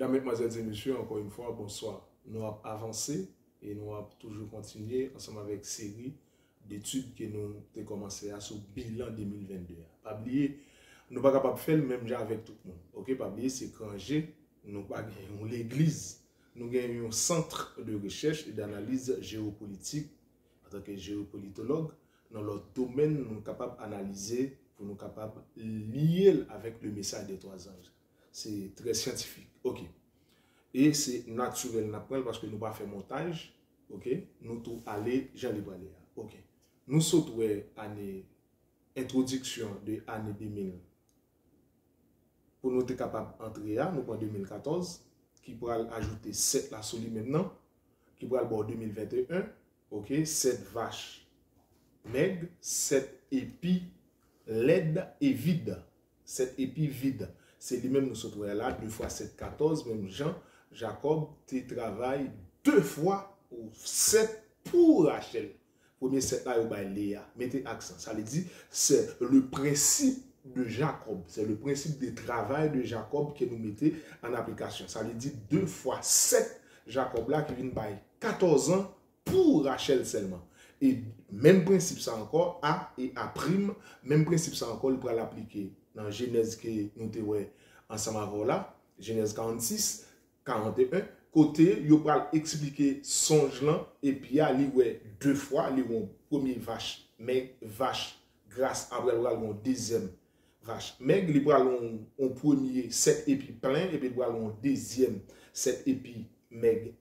Mesdames, Mesdemoiselles et Messieurs, encore une fois, bonsoir. Nous avons avancé et nous avons toujours continué ensemble avec série d'études que nous avons commencé à ce bilan 2022. Pas oublier, nous ne sommes pas capables de faire le même genre avec tout le monde. Ok, pas oublier, c'est qu'Angers, nous pas l'église, nous gagnons un centre de recherche et d'analyse géopolitique en tant que géopolitologue. Dans leur domaine, nous sommes capables d'analyser pour nous capables de lier avec le message des trois anges. C'est très scientifique. OK. Et c'est naturel parce que nous ne pas faire montage. OK. Nous tout aller Jean Libraléa. OK. Nous sautons année introduction de l'année 2000. Pour nous être capable d'entrer à, nous prenons 2014 qui pourra ajouter 7 la soli maintenant qui pourra le 2021. OK, 7 vaches maigres, 7 épis laides et vides. 7 épis vides. C'est lui-même nous sommes là, 2 fois 7, 14, même Jean, Jacob, tu travailles 2 fois ou 7 pour Rachel. Premier 7 là, il y a Léa. Mettez accent. Ça veut dire, c'est le principe de Jacob. C'est le principe de travail de Jacob que nous mettons en application. Ça veut dire 2 fois 7 Jacob là qui vient by 14 ans pour Rachel seulement. Et même principe ça encore, A et A', même principe ça encore, il pourra l'appliquer dans Genèse que nous avons ensemble avant là, Genèse 46, 41, côté, il va expliquer songe là, et puis il y a 2 fois, il y a premier vache, mais vache, grâce après il y a une deuxième vache. Mais il y a un premier 7 épis plein, et puis il y a un deuxième 7 épis maigre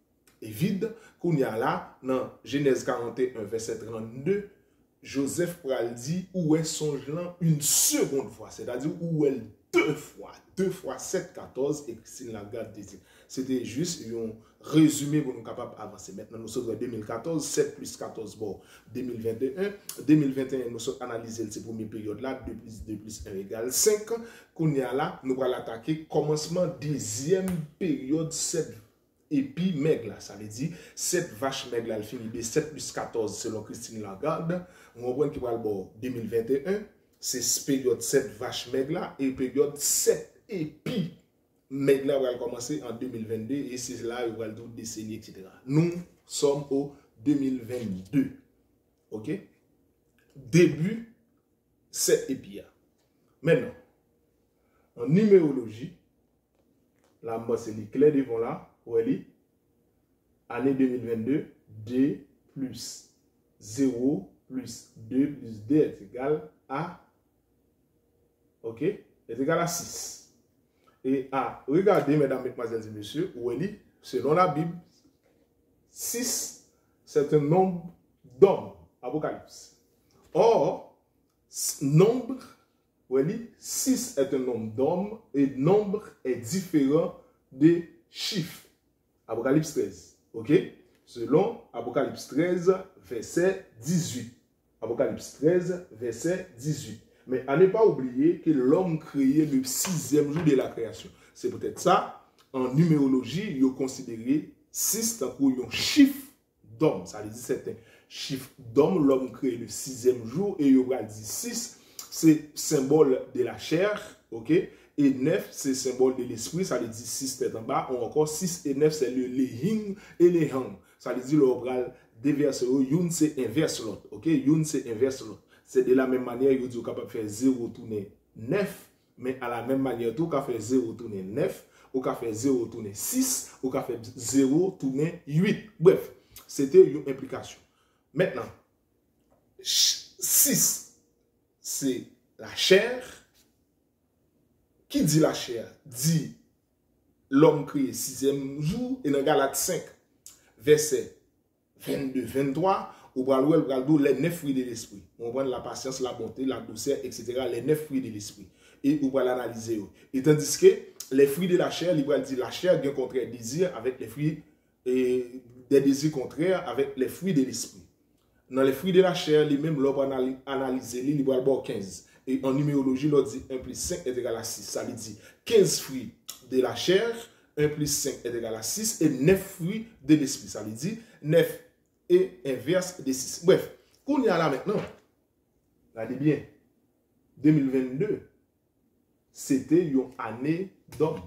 et vide. Qu'on y a là, dans Genèse 41, verset 32, Joseph pral dit où est songe là une seconde fois, c'est-à-dire où est 2 fois 7, 14 et Christine Lagarde désir. C'était juste un résumé pour nous capables d'avancer. Maintenant, nous sommes en 2014, 7 plus 14, bon, 2021. 2021, nous sommes analysés cette première période là, 2 plus 2 plus 1 égale 5. Qu'on y a là, nous allons attaquer commencement deuxième période 7. Et puis, maigre là, ça veut dire 7 vaches maigres là, elle finit de 7 plus 14 selon Christine Lagarde. On comprend qu'il va le bord 2021, c'est période 7 vaches maigres là, et période 7 épis maigres là, va commencer en 2022, et c'est là, il va tout décennie, etc. Nous sommes au 2022. OK? Début 7 épis. Maintenant, en numérologie, la moi c'est les clés devant là. Année 2022, 2 plus 0 plus 2 plus 2 est égal à, ok, est égal à 6. Et regardez, mesdames, mesdemoiselles et messieurs, selon la Bible, 6, c'est un nombre d'hommes, Apocalypse. Or, nombre, 6 est un nombre d'hommes et nombre est différent des chiffres. Apocalypse 13, ok? Selon Apocalypse 13, verset 18. Apocalypse 13, verset 18. Mais à ne pas oublier que l'homme créé le 6e jour de la création. C'est peut-être ça, en numérologie, il est considéré 6 comme un chiffre d'homme. Ça veut dire c'est un chiffre d'homme, l'homme créé le 6e jour, et il va dire 6, c'est symbole de la chair, ok? Et 9, c'est symbole de l'esprit, ça veut dire 6 têtes en bas, ou encore 6 et 9, c'est les yin et les hang. Ça veut dire l'oral déverse, yun c'est inverse l'autre, ok? Yun c'est inverse l'autre. C'est de la même manière, il est capable de faire 0 tourner 9, mais à la même manière, tout peut faire 0 tourner 9, ou peut faire 0 tourner 6, ou peut faire 0 tourner 8. Bref, c'était une implication. Maintenant, 6, c'est la chair. Qui dit la chair? Dit l'homme créé 6e jour, et dans Galates 5, verset 22, 23, ou les 9 fruits de l'esprit. On prend la patience, la bonté, la douceur, etc. Les 9 fruits de l'esprit. Et on va l'analyser. Et tandis que les fruits de la chair, il va dire la chair vient contraire désir avec les fruits et des désirs contraires avec les fruits de l'esprit. Dans les fruits de la chair, lui-même, l'homme va analyser, il va avoir 15. Et en numérologie, l'on dit 1 plus 5 est égal à 6. Ça veut dire 15 fruits de la chair, 1 plus 5 est égal à 6, et 9 fruits de l'esprit. Ça veut dire 9 et inverse de 6. Bref, qu'on y a là maintenant, regardez bien, 2022, c'était une année d'homme.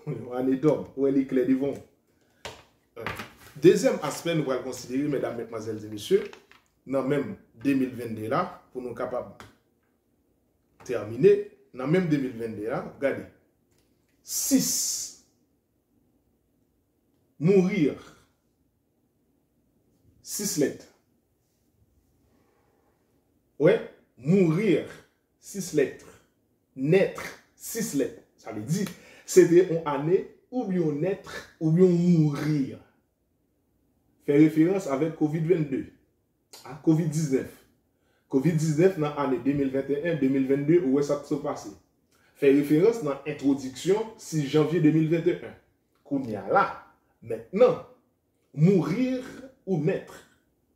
Une année d'homme, où est l'éclair devant. Deuxième aspect, nous allons considérer, mesdames, mesdemoiselles et messieurs, dans même 2022 là, pour nous capables de terminer, dans même 2022 là, regardez, 6, mourir, 6 lettres. Ouais, mourir, 6 lettres. Naître, 6 lettres. Ça veut dire, c'était une année ou bien naître ou bien mourir. Fait référence avec COVID-22, à COVID-19. COVID-19 dans l'année 2021-2022, où est-ce que ça s'est passé? Fait référence dans l'introduction 6 janvier 2021. Qu'on y a là, maintenant, mourir ou naître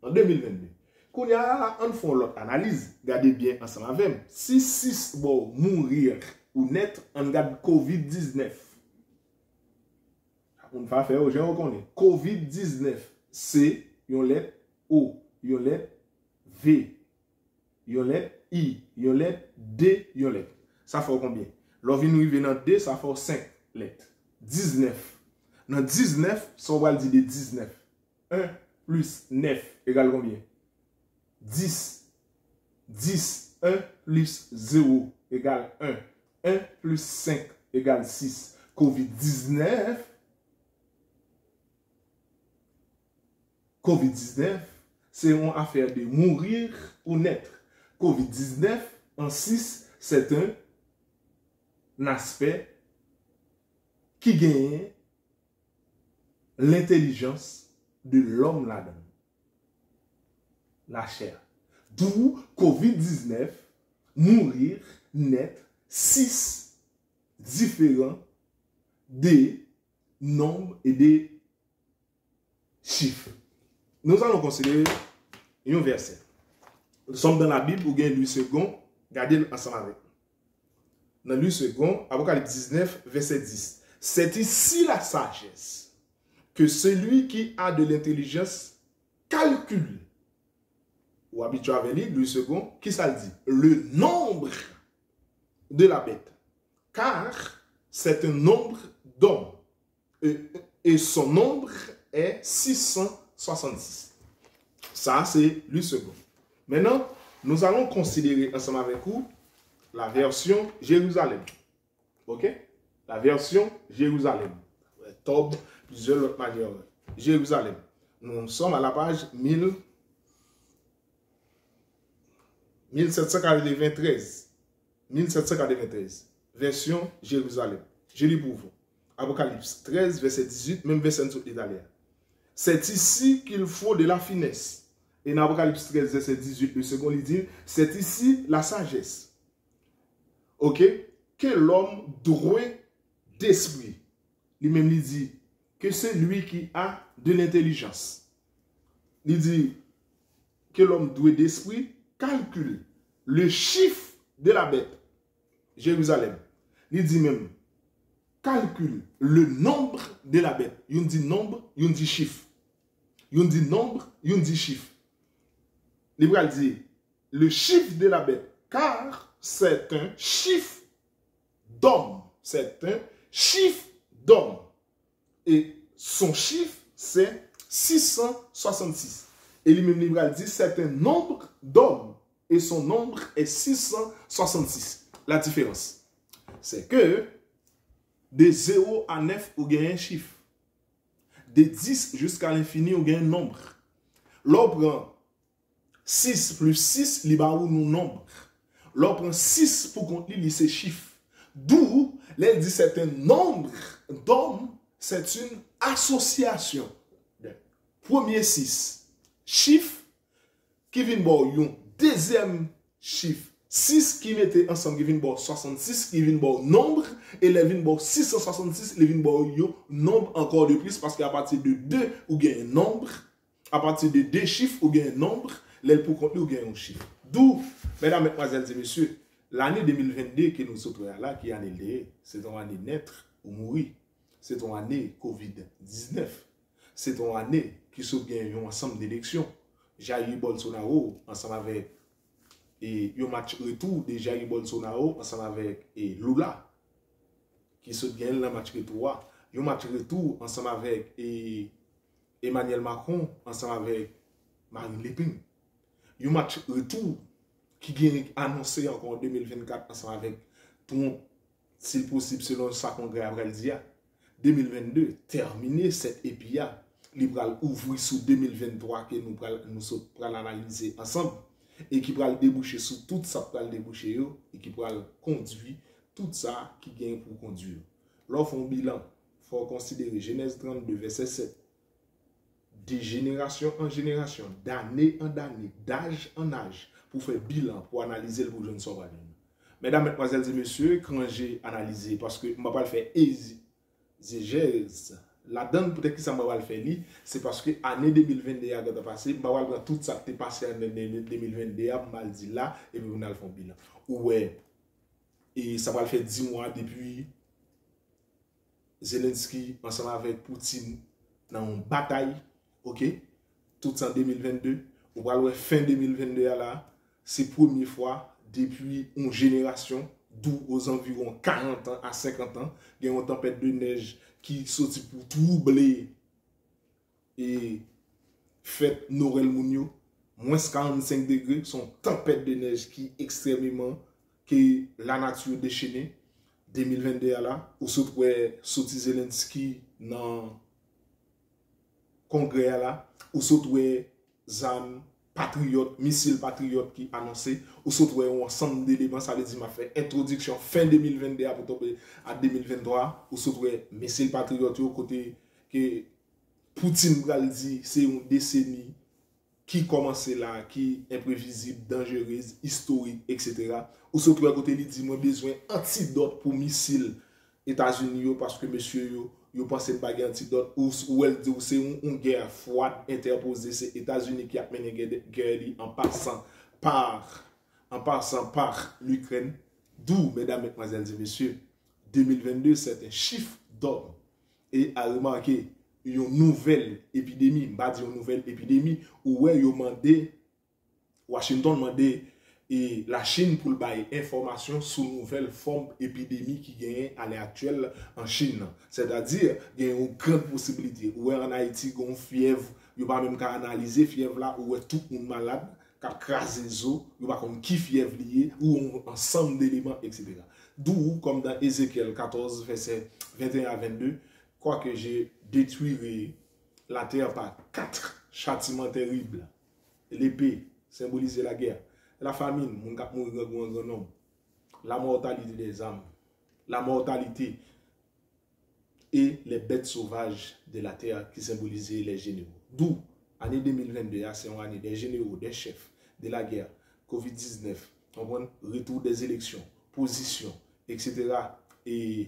en 2022. Qu'on y a là, on fait l'autre analyse. Regardez bien ensemble avec moi. Si 6 bon, mourir ou naître, on regarde COVID-19. On va faire aux gens qu'on est. COVID-19, c'est une lettre O, une lettre V, une lettre I, une lettre D, une lettre. Ça fait combien? Lorsque nous arrivons dans D, ça fait 5 lettres. 19. Dans 19, ça va dire de 19. 1 plus 9 égale combien? 10. 10. 1 plus 0 égale 1. 1 plus 5 égale 6. COVID-19. COVID-19, c'est une affaire de mourir ou naître. COVID-19, en 6, c'est un aspect qui gagne l'intelligence de l'homme là-dedans. La chair. D'où COVID-19, mourir, naître, 6 différents des nombres et des chiffres. Nous allons considérer un verset. Nous sommes dans la Bible, où il y a Louis II, regardez ensemble avec. Dans Louis II, Apocalypse 19, verset 10. C'est ici la sagesse, que celui qui a de l'intelligence calcule. Ou habitué avec lui, Louis II, qui ça dit? Le nombre de la bête. Car c'est un nombre d'hommes. Et son nombre est 666. Ça, c'est le second. Maintenant, nous allons considérer ensemble avec vous la version Jérusalem. OK? La version Jérusalem. Tob, plusieurs autres manières. Jérusalem. Nous sommes à la page 1793. 1793. Version Jérusalem. Je lis pour vous. Apocalypse 13, verset 18, même verset italien. C'est ici qu'il faut de la finesse. Et dans Apocalypse 13, verset 18, le second, il dit, c'est ici la sagesse. Ok? Que l'homme doué d'esprit. Lui-même, il dit que c'est lui qui a de l'intelligence. Il dit que l'homme doué d'esprit calcule le chiffre de la bête. Jérusalem. Il dit même, calcule le nombre de la bête. Il dit nombre, il dit chiffre. Il dit nombre, il dit chiffre. Il va dire le chiffre de la bête, car c'est un chiffre d'homme. C'est un chiffre d'homme. Et son chiffre, c'est 666. Et lui-même, il va dire c'est un nombre d'hommes. Et son nombre est 666. La différence, c'est que de 0 à 9, vous gagnez un chiffre. De 10 jusqu'à l'infini, vous gagnez un nombre. L'on prend 6 plus 6, il va nous nombre. L'on prend 6 pour contenir ces chiffres. D'où, là, il dit c'est un nombre d'hommes, c'est une association. Premier 6, chiffre qui vient de un deuxième chiffre. 6 qui mettent ensemble, qui viennent de 66, qui viennent de nombre, et les viennent de 666, les viennent de nombre encore de plus, parce qu'à partir de 2, vous gagnez un nombre, à partir de 2 chiffres, vous gagnez un nombre, les pour compter, vous gagnez un chiffre. D'où, mesdames, mesdemoiselles et messieurs, l'année 2022 que nous sommes là, qui est année de, c'est une année naître ou mourir. C'est une année COVID-19. C'est une année qui se gagne un ensemble d'élections. Jair Bolsonaro, ensemble avec et un match retour de Jair Bolsonaro ensemble avec Lula. qui se gagne dans match retour. Un match retour ensemble avec Emmanuel Macron, ensemble avec Marine Le Pen. Un match retour qui est annoncé encore en 2024 ensemble avec Trump, si possible, selon ça congrès après le dia. 2022, terminé cette EPIA, libéral ouvrir sous 2023 que nous allons analyser ensemble et qui va déboucher sur tout ça pour déboucher et qui va conduire tout ça qui gagne pour conduire. Lorsqu'on fait un bilan, il faut considérer Genèse 32, verset 7. De génération en génération, d'année en année, d'âge en âge, pour faire bilan, pour analyser le projet de sauvage. Mesdames, mesdemoiselles et messieurs, quand j'ai analysé, parce que je ne vais pas le faire exégèse, la donne peut-être que ça m'a le faire, c'est parce que l'année 2022 a passé, je vais prendre tout ça qui est passé en 2022, je vais dire là, et puis on a le fond bilan. Ouais, et ça va le faire 10 mois depuis Zelensky, ensemble avec Poutine, dans une bataille, ok, tout ça en 2022, on va le fin 2022 là, c'est la première fois depuis une génération, d'où aux environs 40 ans à 50 ans, il y a une tempête de neige qui sortit pour troubler et fait Noël Mounio, moins 45 degrés, son tempête de neige qui est extrêmement, que la nature déchaînée. 2022 là, où se trouve sorti Zelensky dans congrès là, où se trouve ZAM patriote, missile patriote qui annoncé, où se trouve un ensemble d'éléments, ça veut dire m'a fait introduction fin 2022 pour tomber à 2023, où se trouve missile patriote au côté que Poutine va dit c'est une décennie qui commence là, qui est imprévisible, dangereuse, historique, etc. Ou surtout à côté, il dit, moi, besoin antidote pour missiles États-Unis, parce que monsieur, yo pense une bague antidote, ou elle dit, c'est une guerre froide interposée, c'est États-Unis qui a mené guerre en passant par l'Ukraine. D'où, mesdames, mesdemoiselles et messieurs, 2022, c'est un chiffre d'homme. Et à remarquer, une nouvelle épidémie, pas dire une nouvelle épidémie, où Washington demandé et la Chine pour le bail information sur une nouvelle forme épidémie qui gagne à l'heure actuelle en Chine. C'est-à-dire, il y a une grande possibilité. Où en Haïti, il y a une fièvre, il n'y a pas même qu'à analyser fièvre là, où tout le monde malade, qui a crasé les os, il n'y a pas comme qui fièvre lié, ou un ensemble d'éléments, etc. D'où, comme dans Ézéchiel 14, verset 21 à 22, quoique j'ai détruit la terre par 4 châtiments terribles. L'épée, symboliser la guerre. La famine, mon cap mourir grand nombre. La mortalité des âmes. La mortalité et les bêtes sauvages de la terre qui symbolisaient les généraux. D'où, année 2022, c'est une année des généraux, des chefs de la guerre, Covid-19, retour des élections, position, etc. Et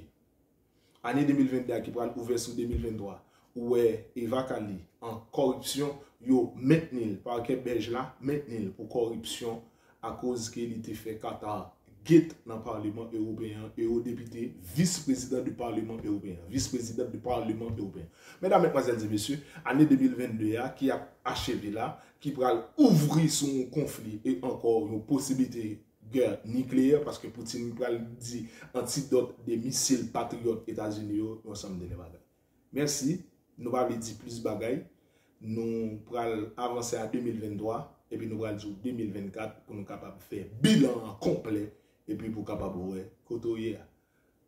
année 2022 qui va ouvrir sur 2023, où Eva Kali en corruption, yo maintenu par quel belge là, maintenu pour corruption à cause qu'il était fait Qatar guette dans le Parlement européen et au député vice-président du Parlement européen. Vice-président du Parlement européen. Mesdames, mesdemoiselles et messieurs, année 2022 qui a achevé là, qui va ouvrir son conflit et encore une possibilité guerre nucléaire parce que Poutine va dire antidote des missiles patriotes États-Unis ensemble de les bagailles. Merci. Nous allons dire plus de bagailles. Nous allons avancer à 2023 et puis nous allons dire 2024 pour nous capables de faire bilan complet et puis pour capable de côtoyer.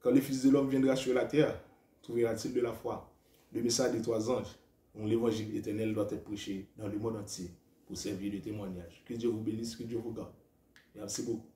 Quand le Fils de l'homme viendra sur la terre, trouvera-t-il de la foi? Le message des 3 anges, l'évangile éternel doit être prêché dans le monde entier pour servir de témoignage. Que Dieu vous bénisse, que Dieu vous garde. Merci beaucoup.